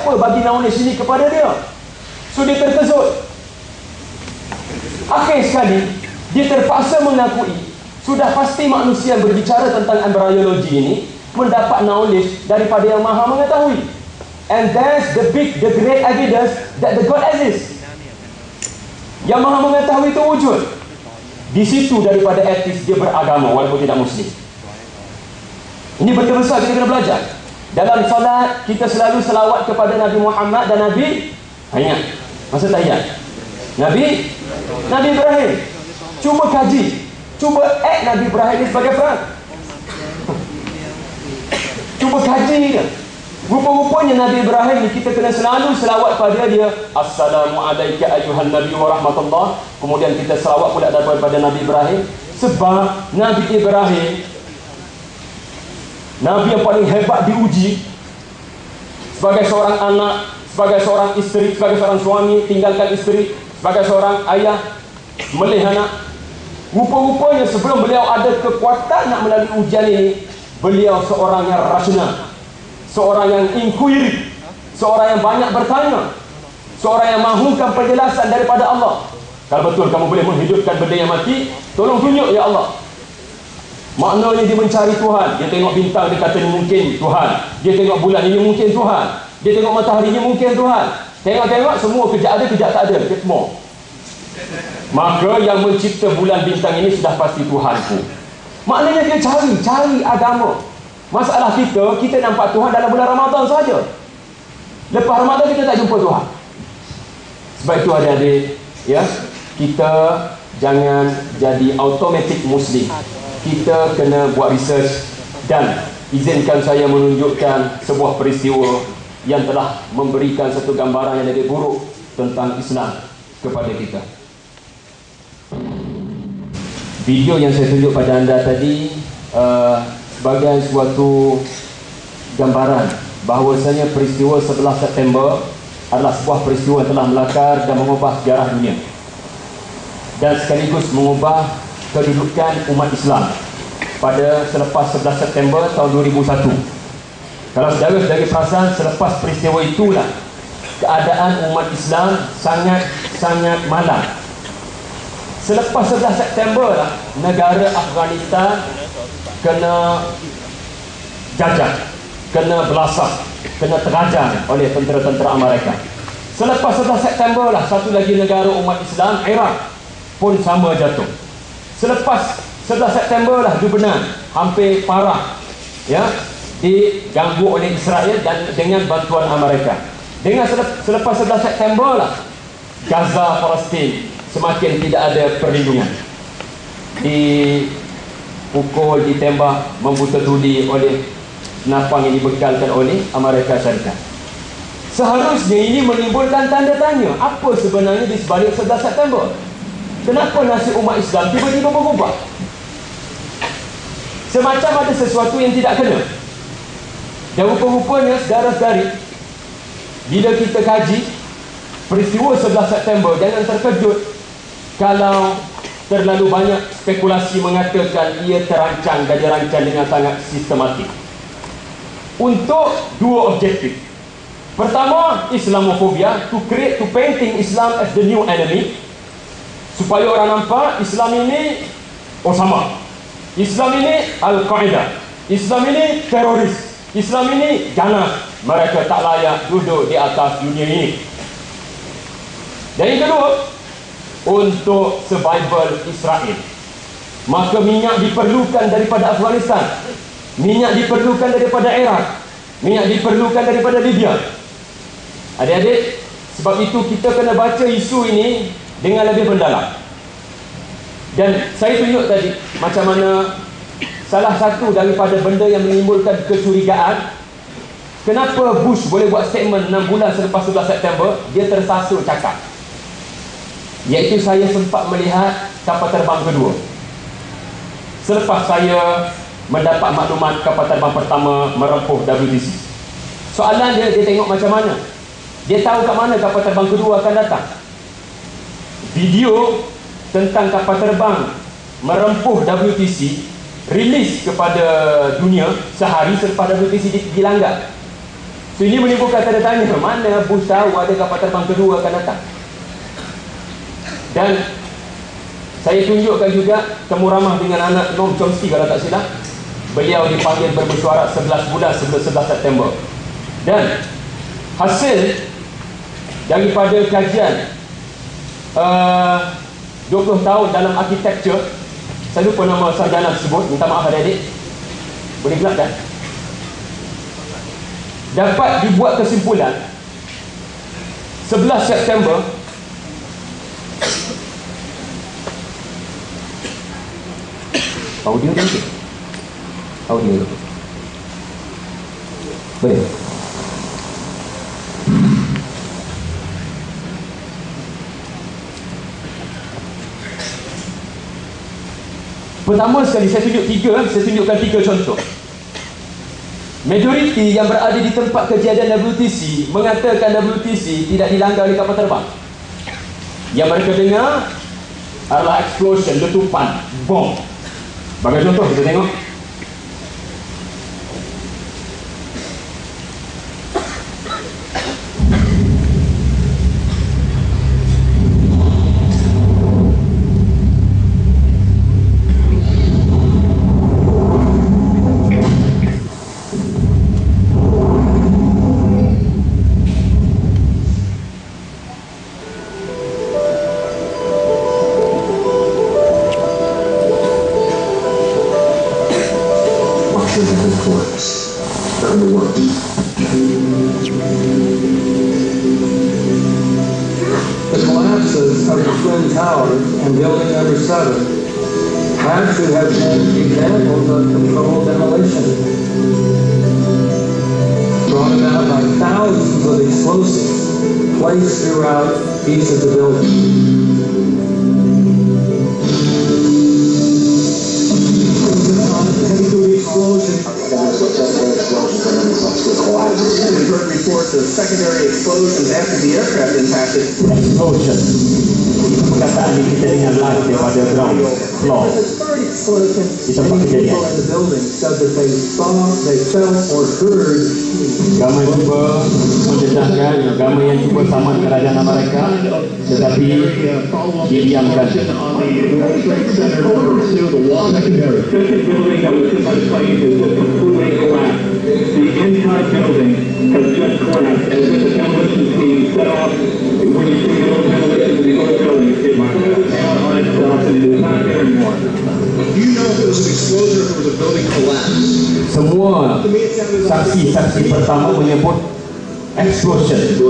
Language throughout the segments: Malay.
siapa bagi knowledge ini kepada dia? So dia terkejut. Akhir sekali dia terpaksa mengakui sudah pasti manusia berbicara tentang embryologi ini mendapat knowledge daripada yang maha mengetahui. And that's the great evidence that the God exists. Yang maha mengetahui itu wujud. Di situ daripada etis dia beragama walaupun tidak muslim. Ini benda besar kita kena belajar. Dalam solat kita selalu selawat kepada Nabi Muhammad dan Nabi, ingat masa tahiyat, Nabi Ibrahim. Cuba kaji, cuba Nabi Ibrahim ini sebagai perang. Cuba kaji dia. Rupa-rupanya Nabi Ibrahim ni kita kena selalu selawat pada dia. Assalamualaikum ayuhan Nabi wa rahmatullah. Kemudian kita selawat pula daripada Nabi Ibrahim. Sebab Nabi Ibrahim, Nabi yang paling hebat diuji sebagai seorang anak, sebagai seorang isteri, sebagai seorang suami, tinggalkan isteri, sebagai seorang ayah, melih anak. Rupa-rupanya sebelum beliau ada kekuatan nak melalui ujian ini, beliau seorang yang rasional, seorang yang inquiry, seorang yang banyak bertanya, seorang yang mahukan penjelasan daripada Allah. Kalau betul kamu boleh menghidupkan benda yang mati, tolong tunjuk ya Allah. Maknanya dia mencari Tuhan. Dia tengok bintang, dia kata ini mungkin Tuhan. Dia tengok bulan, ini mungkin Tuhan. Dia tengok matahari, ini mungkin Tuhan. Tengok-tengok semua kejap ada, kejap tak ada, semua. Maka yang mencipta bulan bintang ini sudah pasti Tuhanku. Maknanya dia cari agama. Masalah kita nampak Tuhan dalam bulan Ramadan saja. Lepas Ramadan kita tak jumpa Tuhan. Sebab itu adik-adik, ya, kita jangan jadi automatic Muslim. Kita kena buat research. Dan izinkan saya menunjukkan sebuah peristiwa yang telah memberikan satu gambaran yang lebih buruk tentang Islam kepada kita. Video yang saya tunjuk pada anda tadi sebagai suatu gambaran bahawasanya peristiwa 11 September adalah sebuah peristiwa yang telah melakar dan mengubah sejarah dunia dan sekaligus mengubah kedudukan umat Islam pada selepas 11 September tahun 2001. Kalau saudara-saudara perasan, selepas peristiwa itulah keadaan umat Islam sangat malam. Selepas 11 September lah, negara Afghanistan kena jajah, kena belasah, kena terajang oleh tentera-tentera Amerika. Selepas 11 September lah, satu lagi negara umat Islam, Iraq, pun sama jatuh. Selepas 11 September lah, Lebanon hampir parah, ya, diganggu oleh Israel dan dengan bantuan Amerika. Dengan selepas 11 September lah, Gaza, Palestin semakin tidak ada perlindungan, dipukul, ditembak, membuta tuli oleh senapang yang dibekalkan oleh Amerika Syarikat. Seharusnya ini menimbulkan tanda tanya, apa sebenarnya di sebalik 11 September? Kenapa nasib umat Islam tiba-tiba berubah? Semacam ada sesuatu yang tidak kena. Dan rupa-rupanya saudara-saudari, bila kita kaji peristiwa 11 September, jangan terkejut kalau terlalu banyak spekulasi mengatakan ia terancang dan dirancang dengan sangat sistematik untuk dua objektif. Pertama, Islamofobia, to painting Islam as the new enemy, supaya orang nampak Islam ini sama, Islam ini Al-Qaeda, Islam ini teroris, Islam ini ganas, mereka tak layak duduk di atas dunia ini. Dan yang kedua, untuk survival Israel, maka minyak diperlukan daripada Afghanistan, minyak diperlukan daripada Iraq, minyak diperlukan daripada Libya. Adik-adik, sebab itu kita kena baca isu ini dengan lebih mendalam. Dan saya tunjuk tadi macam mana salah satu daripada benda yang menimbulkan kecurigaan, kenapa Bush boleh buat statement 6 bulan selepas 11 September, dia tersasul cakap, iaitu saya sempat melihat kapal terbang kedua selepas saya mendapat maklumat kapal terbang pertama merempuh WTC. Soalan dia tengok macam mana, dia tahu kat mana kapal terbang kedua akan datang. Video tentang kapal terbang merempuh WTC rilis kepada dunia sehari selepas WTC dilanggar. So ini menimbulkan tanda tanya, mana Bush tahu ada kapal terbang kedua akan datang. Dan saya tunjukkan juga temu ramah dengan anak Noam Chomsky kalau tak silap. Beliau dipanggil bermesyuarat 11 bulan sebelum 11 September. Dan hasil daripada kajian 20 tahun dalam architecture, saya lupa nama sarjana tersebut, minta maaf adik-adik, boleh gelap kan? Dapat dibuat kesimpulan 11 September audio dia audio boleh. Pertama sekali saya tunjukkan tiga contoh. Majoriti yang berada di tempat kejadian WTC mengatakan WTC tidak dilanggar oleh kapal terbang. Yang mereka dengar adalah explosion, letupan, bom. Bagi contoh kita tengok. The collapses of the Twin Towers and Building Number 7 had to have been examples of controlled demolition, brought about by thousands of explosives placed throughout each of the buildings. We've heard reports of secondary explosions after the aircraft impacted. Explosion. Perkataan ini kita dengar live daripada ground floor. The third explosion, many people in the building said that they saw, they felt or heard. Gamai cuba mendedahkan, gamai yang cuba sama kerajaan Amerika, tetapi didiamkan. The entire building has just collapsed as if the demolition team set off. When you see the old demolition of the old building, it closed down on itself and it is not there anymore. Do you know if it was an explosion or if it was a building collapse? Semua saksi pertama menyebut explosion. Itu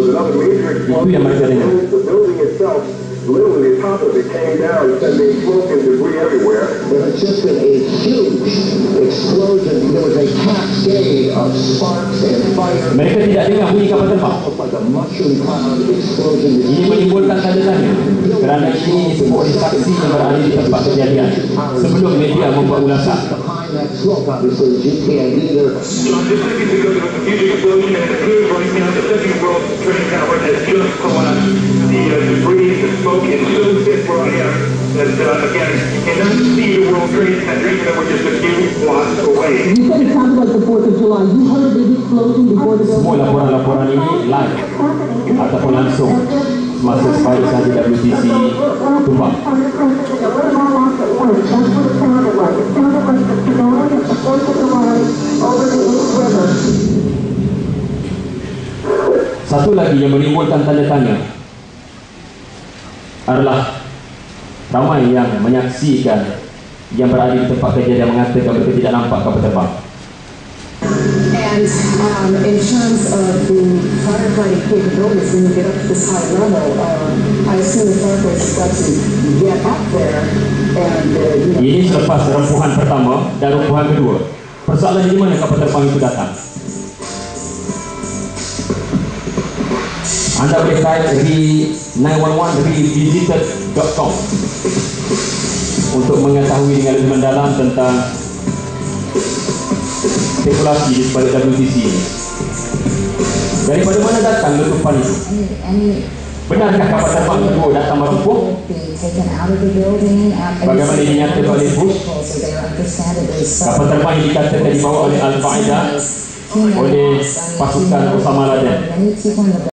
yang mereka dengar. The building itself, literally the top of it came down, sending smoke and debris everywhere. There had just been a huge explosion. There was a cascade of sparks and fire. Mereka tidak dengar bunyi kapal terbang. Like a mushroom cloud explosion. Ini menimbulkan tanda tanya kerana ini disebut oleh saksi yang berada di tempat kejadian sebelum media membuat ulasan. Behind that smoke, obviously, you can't either. John, this could be because of a huge explosion and it appears right now the second World Trade Tower has just collapsed. The debris, the smoke is so thick right here that, again, you cannot see the World Trade Center even though we're just a few blocks away. You said it sounded like the 4th of July. You heard the explosion before the Semua laporan-laporan ini live ataupun langsung semasa spy sahaja WTC tumbang. Satu lagi yang menimbulkan tanda tanya adalah ramai yang menyaksikan yang berada di tempat kejadian mengatakan mereka tidak nampak kapal terbang. And in terms of the firefighting capabilities, when you get up to this high level, I assume the firefighters got to get up there and Ini selepas rempuhan pertama dan rempuhan kedua. Persoalan di mana kapal terbang itu datang? Anda boleh type di 911revisited.com untuk mengetahui dengan lebih mendalam tentang spekulasi di sebalik WTC ini. Daripada mana datang letupan itu? Benarkah kapal terbang kedua datang merempuh? Bagaimana dinyatakan oleh Bush? Kapal terbang yang dikatakan dibawa oleh Al-Qaeda oleh pasukan Osama Laden.